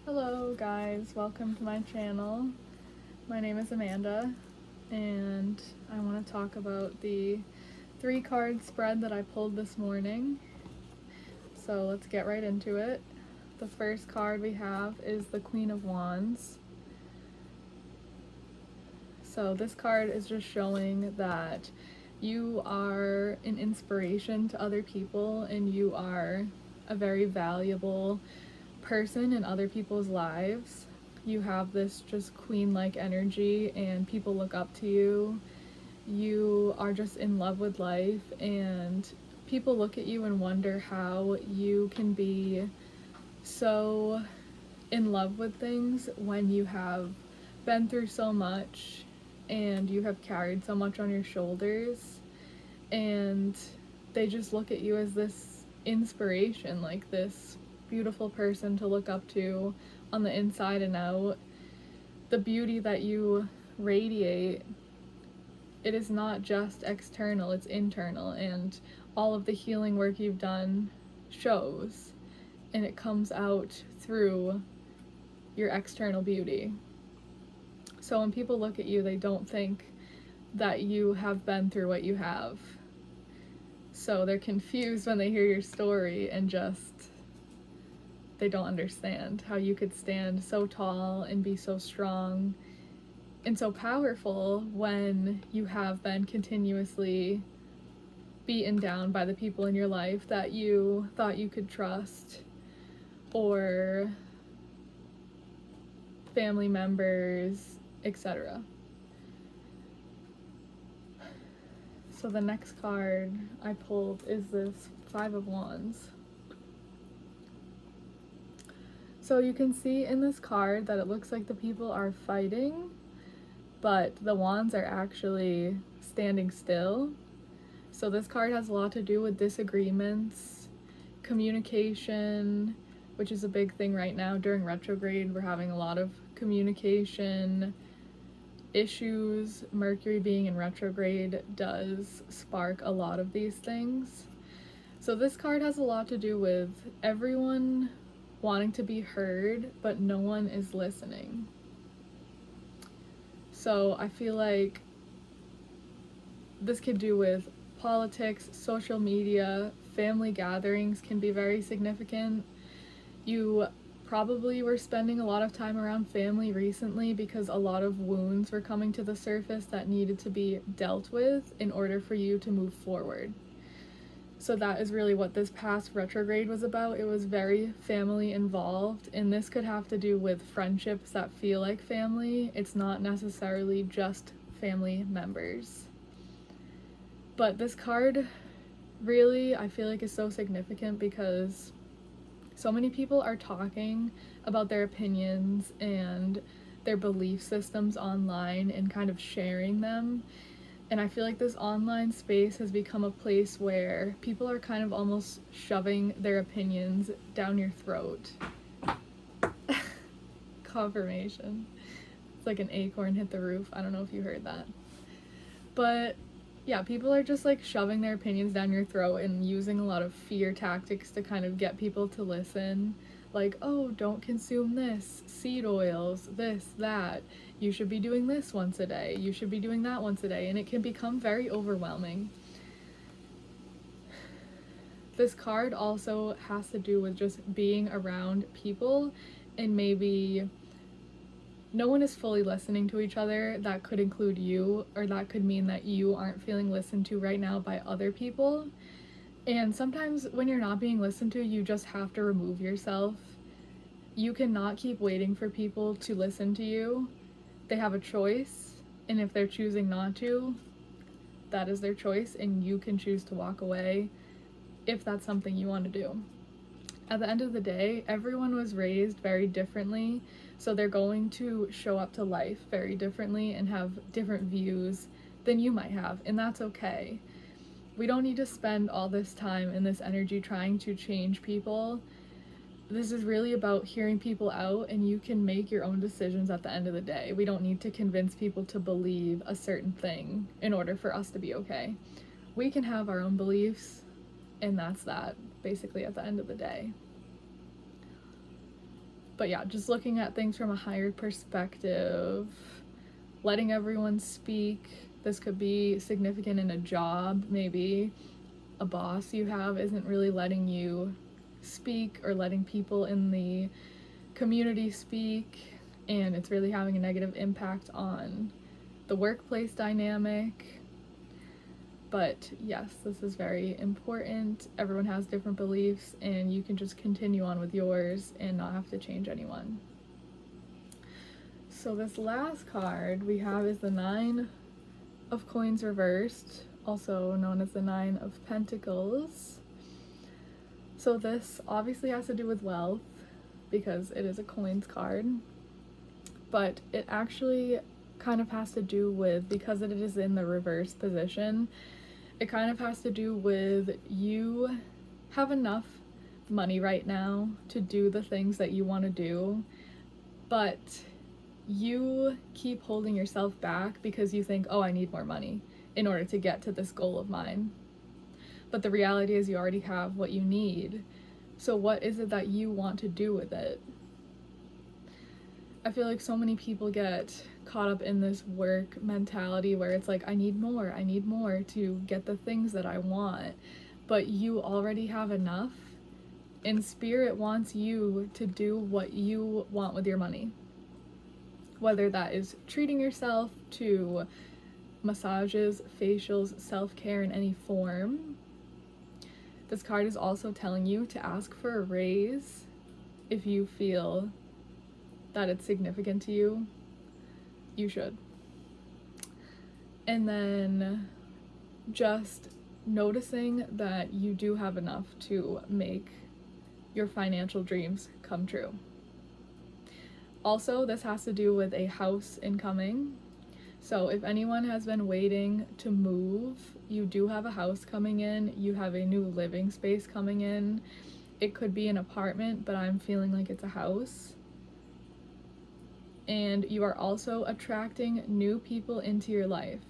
Hello guys, welcome to my channel. My name is Amanda and I want to talk about the 3-card spread that I pulled this morning. So let's get right into it. The first card we have is the Queen of Wands. So this card is just showing that you are an inspiration to other people and you are a very valuable person in other people's lives. You have this just queen-like energy and people look up to you. You are just in love with life and people look at you and wonder how you can be so in love with things when you have been through so much and you have carried so much on your shoulders, and they just look at you as this inspiration, like this beautiful person to look up to on the inside and out. The beauty that you radiate, it is not just external, it's internal, and all of the healing work you've done shows, and it comes out through your external beauty. So when people look at you, they don't think that you have been through what you have. So they're confused when they hear your story and just, they don't understand how you could stand so tall and be so strong and so powerful when you have been continuously beaten down by the people in your life that you thought you could trust, or family members, etc. So the next card I pulled is this Five of Wands. So you can see in this card that it looks like the people are fighting, but the wands are actually standing still. So this card has a lot to do with disagreements, communication, which is a big thing right now during retrograde. We're having a lot of communication issues. Mercury being in retrograde does spark a lot of these things. So this card has a lot to do with everyone wanting to be heard, but no one is listening. So I feel like this could do with politics, social media, family gatherings can be very significant. You probably were spending a lot of time around family recently because a lot of wounds were coming to the surface that needed to be dealt with in order for you to move forward. So that is really what this past retrograde was about. It was very family involved, and this could have to do with friendships that feel like family. It's not necessarily just family members. But this card really, I feel like, is so significant because so many people are talking about their opinions and their belief systems online and kind of sharing them. And I feel like this online space has become a place where people are kind of almost shoving their opinions down your throat. Confirmation. It's like an acorn hit the roof. I don't know if you heard that. But yeah, people are just like shoving their opinions down your throat and using a lot of fear tactics to kind of get people to listen. Like, oh, don't consume this, seed oils, this, that. You should be doing this once a day. You should be doing that once a day. And it can become very overwhelming. This card also has to do with just being around people and maybe no one is fully listening to each other. That could include you, or that could mean that you aren't feeling listened to right now by other people. And sometimes when you're not being listened to, you just have to remove yourself. You cannot keep waiting for people to listen to you. They have a choice, and if they're choosing not to, that is their choice, and you can choose to walk away if that's something you want to do. At the end of the day, everyone was raised very differently, so they're going to show up to life very differently and have different views than you might have, and that's okay. We don't need to spend all this time and this energy trying to change people. This is really about hearing people out, and you can make your own decisions at the end of the day. We don't need to convince people to believe a certain thing in order for us to be okay. We can have our own beliefs, and that's that, basically, at the end of the day. But yeah, just looking at things from a higher perspective, letting everyone speak. This could be significant in a job. Maybe a boss you have isn't really letting you speak or letting people in the community speak, and it's really having a negative impact on the workplace dynamic. But yes, this is very important. Everyone has different beliefs, and you can just continue on with yours and not have to change anyone. So this last card we have is the Nine of Coins reversed, also known as the Nine of Pentacles. So this obviously has to do with wealth because it is a coins card, but it actually kind of has to do with, because it is in the reverse position, it kind of has to do with you have enough money right now to do the things that you want to do, but you keep holding yourself back because you think, oh, I need more money in order to get to this goal of mine. But the reality is you already have what you need. So what is it that you want to do with it? I feel like so many people get caught up in this work mentality where it's like, I need more to get the things that I want. But you already have enough, and Spirit wants you to do what you want with your money. Whether that is treating yourself to massages, facials, self-care in any form. This card is also telling you to ask for a raise if you feel that it's significant to you. You should. And then just noticing that you do have enough to make your financial dreams come true. Also, this has to do with a house incoming. So if anyone has been waiting to move, you do have a house coming in, you have a new living space coming in. It could be an apartment, but I'm feeling like it's a house. And you are also attracting new people into your life.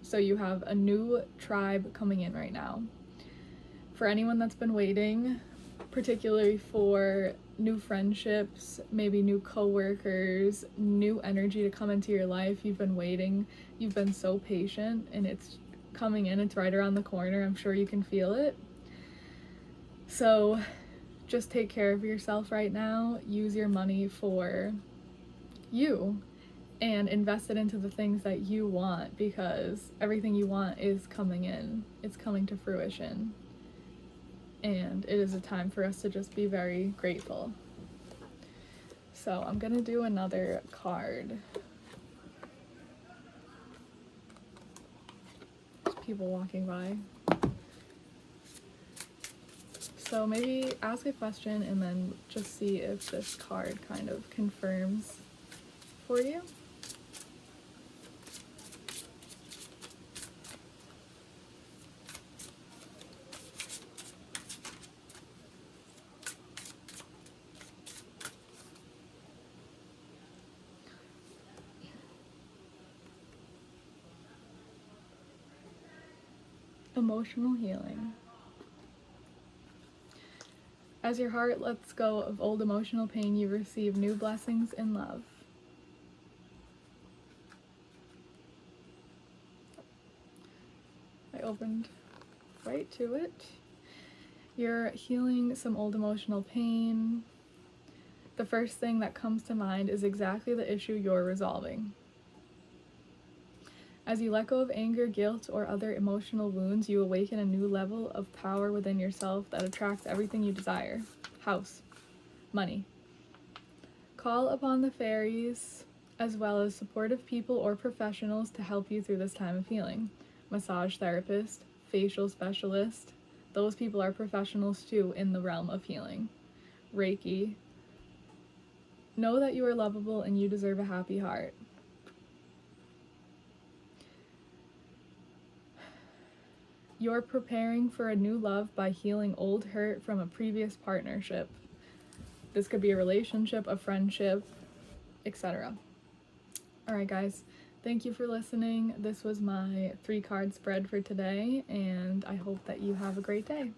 So you have a new tribe coming in right now. For anyone that's been waiting, particularly for new friendships, maybe new co-workers, new energy to come into your life, you've been waiting, you've been so patient, and it's coming in, it's right around the corner. I'm sure you can feel it. So just take care of yourself right now. Use your money for you and invest it into the things that you want, because everything you want is coming in. It's coming to fruition. And it is a time for us to just be very grateful. So I'm gonna do another card. There's people walking by. So maybe ask a question and then just see if this card kind of confirms for you. Emotional healing. As your heart lets go of old emotional pain, you receive new blessings in love. I opened right to it. You're healing some old emotional pain. The first thing that comes to mind is exactly the issue you're resolving. As you let go of anger, guilt, or other emotional wounds, you awaken a new level of power within yourself that attracts everything you desire. House, money. Call upon the fairies, as well as supportive people or professionals to help you through this time of healing. Massage therapist, facial specialist, those people are professionals too in the realm of healing. Reiki. Know that you are lovable and you deserve a happy heart. You're preparing for a new love by healing old hurt from a previous partnership. This could be a relationship, a friendship, etc. Alright guys, thank you for listening. This was my 3-card spread for today, and I hope that you have a great day.